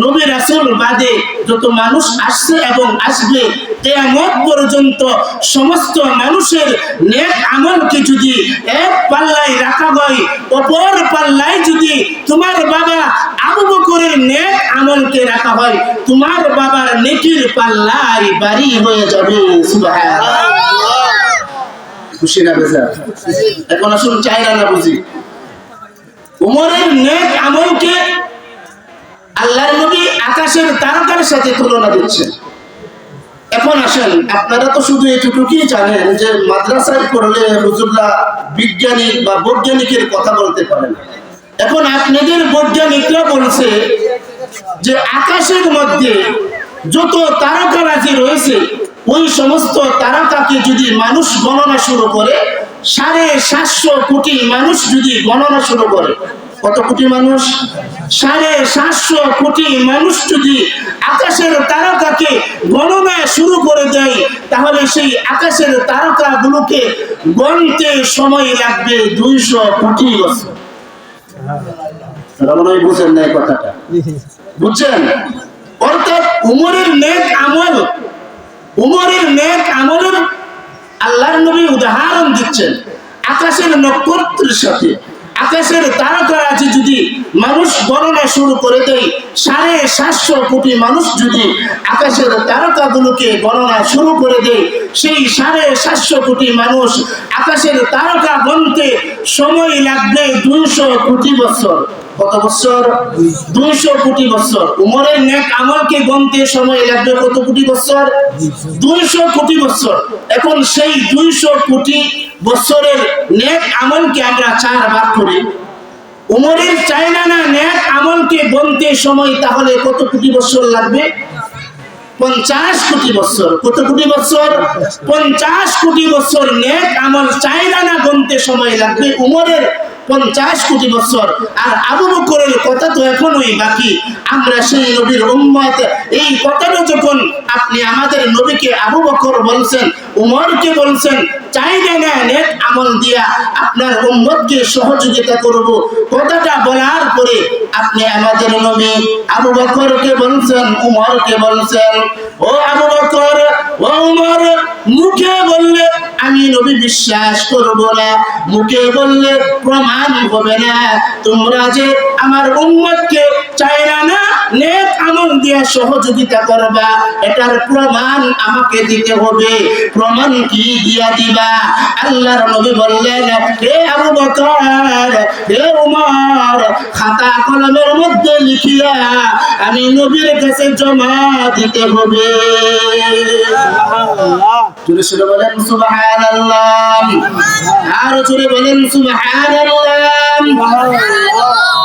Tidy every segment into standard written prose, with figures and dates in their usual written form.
নবী রাসূল বাদে যত মানুষ আসছে এবং আসবে কিয়ামত পর্যন্ত সমস্ত মানুষের নেক আমলকে যদি এক পাল্লায় রাখা হয়, অপর পাল্লায় যদি তোমার বাবা আবু বকরের নেক আমলকে রাখা হয়, তোমার বাবার নেকির পাল্লায় ভারী হয়ে যাবে। সুবহানাল্লাহ। খুশি না বেজার? এখন আসুন চাইরা না বুঝি। উমরের নেক আমলকে আল্লাহর নবী আকাশের তারকার সাথে তুলনা দিচ্ছেন। এখন আসেন, আপনারা তো শুধু এটুকুই জানেন যে মাদ্রাসায় পড়লে হুজুররা বিজ্ঞানিক বা বৈজ্ঞানিকের কথা বলতে পারেন। এখন আপনাদের বৈজ্ঞানিকরা বলছে যে আকাশের মধ্যে যত তারকারাজি রয়েছে ওই সমস্ত তারকাকে যদি মানুষ গণনা শুরু করে, 750 কোটি মানুষ যদি গণনা শুরু করে, কত কোটি মানুষ? 750 কোটি মানুষ যদি আকাশের তারকাকে গণনা শুরু করে দেয়, তাহলে সেই আকাশের তারকাগুলোকে গণতে সময় লাগবে 200 কোটি বছর। মনে হয় বুঝেন না এই কথাটা? বুঝছেন? অর্থাৎ উমরের নেক আমলের আল্লাহর নবী উদাহরণ দিচ্ছেন আকাশের নক্ষত্রের সাথে। আকাশের তারকারাজি যদি মানুষ গণনা শুরু করে দেয়, 750 কোটি মানুষ যদি আকাশের তারকাগুলোকে গণনা শুরু করে দেয়, সেই 750 কোটি মানুষ আকাশের তারকা গণতে সময় লাগবে 200 কোটি বছর। কত বছর? 200 কোটি বছর। উমরের নেক আমলকে গণতে সময় লাগবে কত কোটি বছর? 200 কোটি বছর। এখন সেই 200 কোটি বছরের নেক আমলকে আমরা 4 ভাগ করি। উমরের চাইনা না নেক আমলকে গণতে সময় তাহলে কত কোটি বছর লাগবে? 50 কোটি বছর। কত কোটি বছর? 50 কোটি বছর নেক আমল চাইনা না গণতে সময় লাগবে উমরের 50 কোটি বছর। আর আবু বকরের কথা তো এখনোই বাকি। আমরা সেই নবীর উম্মত। এই কথাটা যখন আপনি আমাদের নবীকে আবু বকর বলছেন, উমরকে বলছেন, চাইনা না নেক আমল দিয়া আপনার উম্মতকে সহযোগিতা করব, কথাটা বলার পরে আপনি আমাদের নবী আবু বকরকে বলছেন, উমরকে বলছেন, ও আবু বকর, ও উমর, মুখে বললে আমি নবী বিশ্বাস করব না, মুখে বললে প্রমাণ হবে না। তোমরা যে আমার উম্মতকে চাইনা না নেক আমল দিয়ে সহযোগিতা করবা, এটার প্রমাণ আমাকে দিতে হবে। প্রমাণ কি দিয়া দিবা? আল্লাহর নবী বললেন, হে আবু বকর, হে উমর, খাতা কলমের মধ্যে লিখিয়া আমি নবীর কাছে জমা দিতে হবে। জোরে জোরে বলেন সুবহানাল্লাহ। আর জোরে বলেন সুবহানাল্লাহ।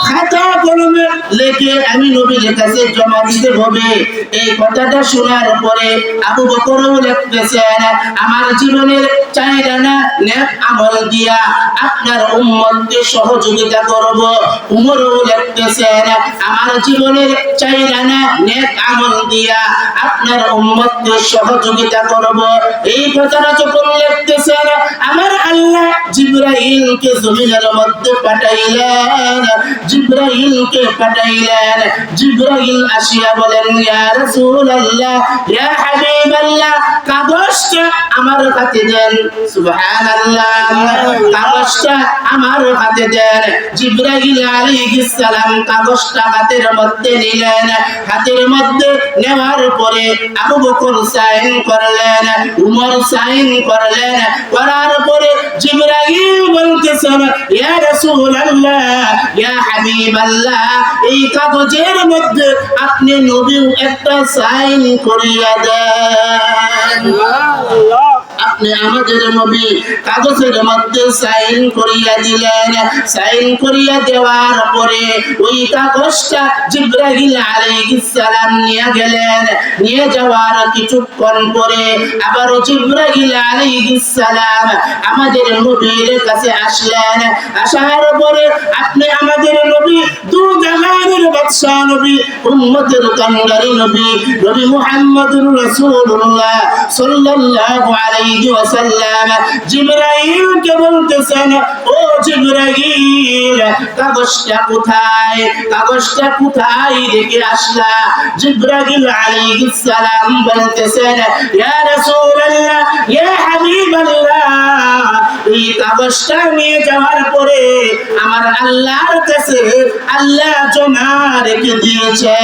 খাতা কলমে লিখে আমি নবীর কাছে জমা দিতে হবে। এই কথাটা শোনার পরে আবু বকরও লিখতেছেন, আমার জীবনের চাইনা না নেক আমল দিয়া আপনার উম্মতকে সহযোগিতা করব। উমরও লিখতেছেন, আমার জীবনের চাইনা না নেক আমল দিয়া আপনার উম্মতকে সহযোগিতা করব। এই কথাটা যখন লিখতেছেন, আমার আল্লাহ জিবরাইলকে জমিনের মধ্যে পাঠাইলেন। জিবরাইল আসিয়া বলেন, ইয়া রাসূলুল্লাহ, ইয়া হাবিবাল্লাহ, কাগজটা আমার হাতে দেন। সুবহানাল্লাহ। কাগজটা আমার হাতে দেন। জিবরাইল আলাইহিস সালাম কাগজটা হাতের মধ্যে নিলেন। হাতের মধ্যে নেওয়ার পরে আবু বকর সাইন করলেন, উমর সাইন করলেন। করার পরে জিবরাইল বলতেছেন, ইয়া রাসূলুল্লাহ, ইয়া হাবিবাল্লাহ, এই কাগজের মধ্যে আপনি নবী একটা সাইন করিয়া দেন। আপনি আমাদের নবী কাগজের মধ্যে সাইন করিয়া দিলেন। সাইন করিয়া দেওয়ার পরে ওই কাগজটা জিবরাইল আলাইহিস সালাম নিয়ে গেলেন। নিয়ে যাওয়ার কিছুক্ষণ পরে আবার জিবরাইল আলাইহিস সালাম আমাদের নবীর কাছে আসলেন। আসার পরে আপনি আমাদের নবী, দু জাহানের বাদশা নবী, উম্মতের কান্ডারি নবী, নবী মুহাম্মদুর রাসূলুল্লাহ সাল্লাল্লাহু আলাইহি আলাইহি ওয়াসাল্লাম জিবরাইলকে বলতেছেন, ও জিবরাইল, কাগজটা কোথায়, কাগজটা কোথায় রেখে আসলা? জিবরাইল আলাইহিস সালাম বলতেছেন, ইয়া রাসূলুল্লাহ, ইয়া হাবিবাল্লাহ, এই কাগজটা নিয়ে যাওয়ার পরে আমার আল্লাহর কাছে আল্লাহ জমা রেখে দিয়েছে।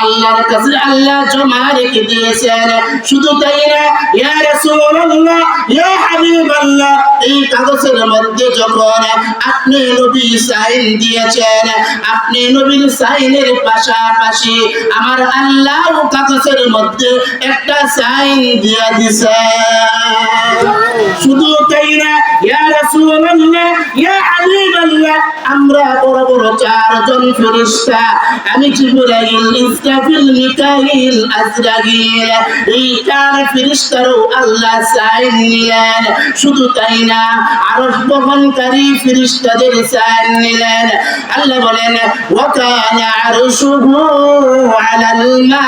আল্লাহর কাছে আল্লাহ জমা রেখে দিয়েছেন। শুধু তাই না, ইয়া রাসূলুল্লাহ, ইয়া হাবিবাল্লাহ, এই কাগজের মধ্যে যখন আপনি নবী সাইন দিয়েছেন, আপনি নবীর সাইনের পাশাপাশি আমার আল্লাহ কাগজের মধ্যে একটা সাইন দিয়ে দিয়েছেন। শুধু তাই না, ইয়া রাসূলুল্লাহ, ইয়া হাবিবাল্লাহ, আমরা বড় বড় চারজন ফেরেশতা, আমি জিবরাইল, ইসরাফিল, মিকাইল, আজরাইল, এই চার ফেরেশতারও আল্লাহ সাইন নিলেন। শুধু তাই না, আরশ বহনকারী ফেরেশতাদের সাইন নিলেন। আল্লাহ বলেন, ওয়া কানা আরশুহু আলাল মা,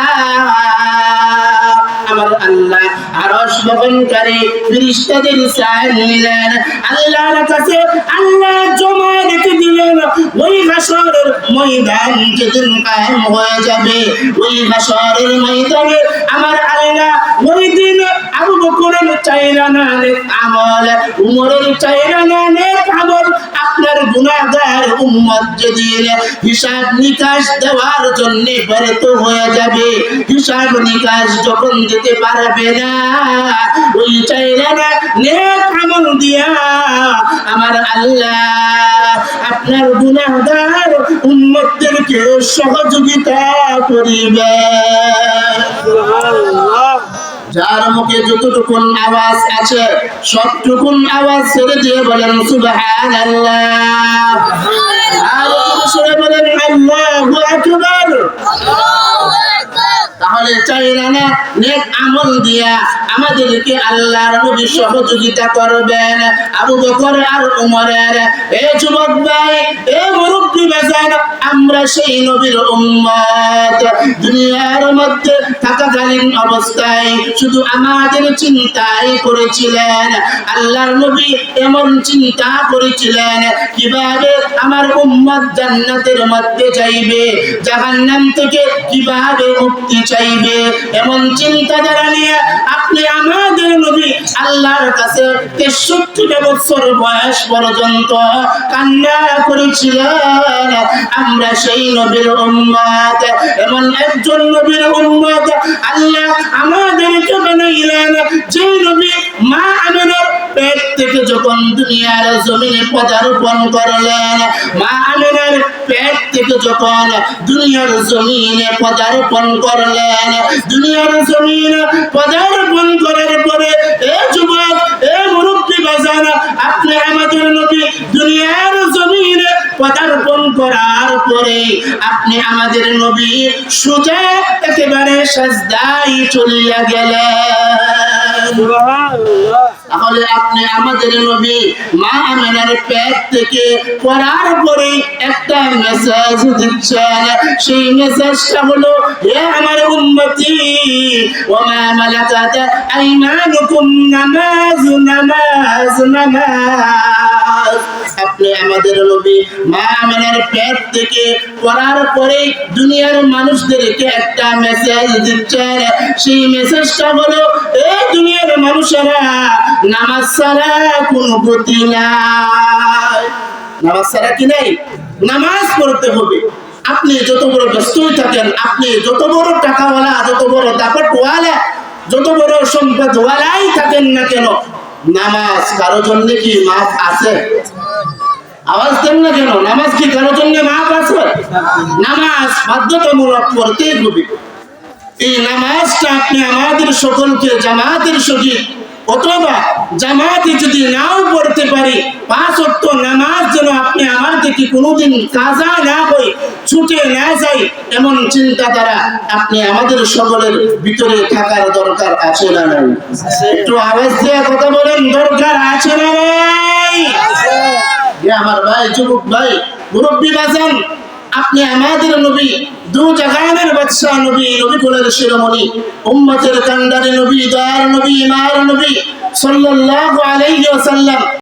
আমার আল্লাহ আরশ বহনকারী ফেরেশতাদের সাইন নিলেন। আল্লাহর কাছে আল্লাহ জমা রেখে দিলেন। ওই হাসরের ময়দান যেদিন কায়েম হয়ে যাবে, ওই হাসরের ময়দানে আমার আল্লাহ ওই দিন আবু বকরের চাইরা না নেক আমল, উমরের চাইরা না নেক আমল, আপনার গুনাহগার উম্মত যেদিন হিসাব নিকাশ দেওয়ার জন্য ব্যর্থ হয়ে যাবে, হিসাব নিকাশ যখন দিতে পারবে না, ওই চাইরা না নেক আমল দিয়া আমার আল্লাহ আপনার গুনাহগার উম্মতদেরকে সহযোগিতা করিবে। যার মুখে যতটুকুন আওয়াজ আছে সবটুকুন আওয়াজ ছেড়ে দিয়ে বলেন সুবহানাল্লাহ, আর সরে বলেন আল্লাহু আকবার। তাহলে চাইরা না নেক আমল দিয়া আমাদেরকে আল্লাহর নবী সহযোগিতা করবেন। আবু বকর আর উমরের, এ যুবক ভাই, এ মুরব্বি বাজার, আমরা সেই নবীর উম্মত। দুনিয়ার মধ্যে থাকাকালীন অবস্থায় শুধু আমাদের চিন্তাই করেছিলেন। আল্লাহর নবী এমন চিন্তা করেছিলেন কিভাবে আমার উম্মত জান্নাতের মধ্যে যাইবে, জাহান্নাম থেকে কিভাবে মুক্তি চাইবে, এমন চিন্তাধারা নিয়ে আপনি আমাদের নবী আল্লাহর কাছে 63 বছর বয়স পর্যন্ত কান্না করেছিলেন। আমরা সেই নবীর উম্মত, এমন একজন নবীর উম্মত আল্লাহ আমাদেরকে বানাইলেন, যে নবী মা আমিনার পেট থেকে যখন দুনিয়ার জমিনে পদার্পণ করলেন, মা আমিনার পেট থেকে যখন দুনিয়ার জমিনে পদার্পণ করলেন, দুনিয়ার জমিনে পদার্পণ করার পরে, এ যুবক, এ মুরব্বি বাজার, আপনি আমাদের নবী দুনিয়ার জমিনে পদার্পণ করার পরে আপনি আমাদের নবী সোজা একেবারে সাজদায় চলিয়া গেলেন। তাহলে আপনি আমাদের নবী মা আমিনার পেট থেকে পড়ার পরে একটা মেসেজ দিচ্ছেন। সেই মেসেজটা হলো, হে আমার উম্মতি, ওয়া মা মালাকাত আইমানুকুম, নামাজ নামাজ নামাজ। আপনি আমাদের নবী মা আমিনার পেট থেকে পড়ার পরে দুনিয়ার মানুষদেরকে একটা মেসেজ দিচ্ছেন। সেই মেসেজটা হলো, এই দুনিয়ার মানুষেরা, নামাজ ছাড়া কোনো গতি নাই। নামাজ ছাড়া কি নাই? নামাজ পড়তে হবে। আপনি যত বড় ব্যস্তই থাকেন, আপনি যত বড় টাকাওয়ালা, যত বড় দাপটওয়ালা, যত বড় সম্পদওয়ালাই থাকেন না কেন, নামাজ কারো জন্য কি মাফ আছে? আওয়াজ দেন না কেন? নামাজ কি কারো জন্য মাফ আছে? নামাজ বাধ্যতামূলক পড়তেই হবে। এই নামাজটা আপনি আমাদের সকলকে জামাতের সহিত, অথবা জামাতে যদি নাও পড়তে পারি, 5 ওয়াক্ত নামাজ যেন আপনি আমার থেকে কোনোদিন কাজা না হই, ছুটে না যাই, এমন চিন্তাধারা আপনি আমাদের সকলের ভিতরে থাকার দরকার আছে না নাই? একটু আওয়াজ দিয়ে কথা বলেন, দরকার আছে না নাই? আমার ভাই, যুবক ভাই, মুরব্বি বাজান, আপনি আমাদের নবী, দু জাহানের বাদশা নবী, নবী কুলের শিরোমণি, উম্মতের কান্ডারি নবী, দয়ার নবী, মায়ের নবী সাল্লাল্লাহু আলাইহি ওয়াসাল্লাম।